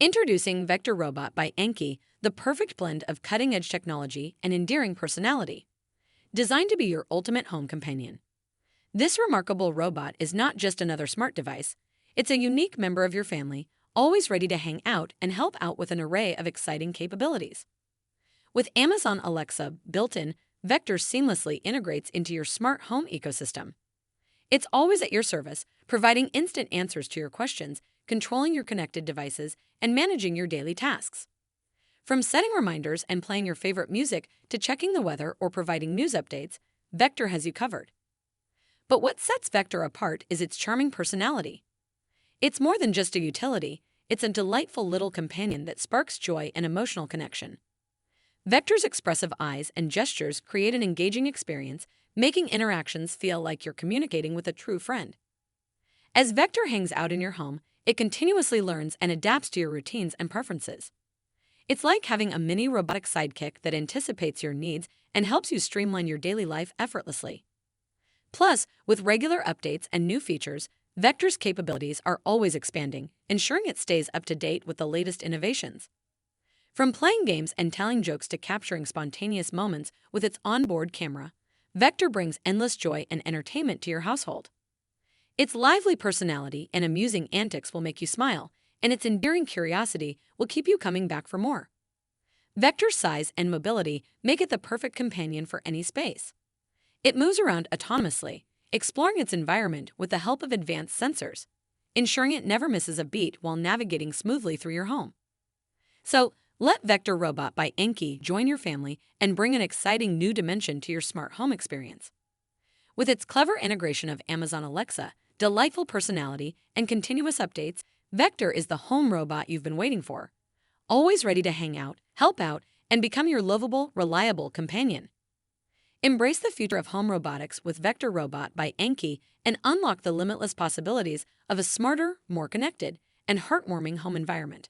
Introducing Vector Robot by Anki, the perfect blend of cutting-edge technology and endearing personality. Designed to be your ultimate home companion. This remarkable robot is not just another smart device, it's a unique member of your family, always ready to hang out and help out with an array of exciting capabilities. With Amazon Alexa built in, Vector seamlessly integrates into your smart home ecosystem. It's always at your service, providing instant answers to your questions, controlling your connected devices, and managing your daily tasks. From setting reminders and playing your favorite music to checking the weather or providing news updates, Vector has you covered. But what sets Vector apart is its charming personality. It's more than just a utility, it's a delightful little companion that sparks joy and emotional connection. Vector's expressive eyes and gestures create an engaging experience, making interactions feel like you're communicating with a true friend. As Vector hangs out in your home, it continuously learns and adapts to your routines and preferences. It's like having a mini robotic sidekick that anticipates your needs and helps you streamline your daily life effortlessly. Plus, with regular updates and new features, Vector's capabilities are always expanding, ensuring it stays up to date with the latest innovations. From playing games and telling jokes to capturing spontaneous moments with its onboard camera, Vector brings endless joy and entertainment to your household. Its lively personality and amusing antics will make you smile, and its endearing curiosity will keep you coming back for more. Vector's size and mobility make it the perfect companion for any space. It moves around autonomously, exploring its environment with the help of advanced sensors, ensuring it never misses a beat while navigating smoothly through your home. So, let Vector Robot by Anki join your family and bring an exciting new dimension to your smart home experience. With its clever integration of Amazon Alexa, delightful personality, and continuous updates, Vector is the home robot you've been waiting for. Always ready to hang out, help out, and become your lovable, reliable companion. Embrace the future of home robotics with Vector Robot by Anki and unlock the limitless possibilities of a smarter, more connected, and heartwarming home environment.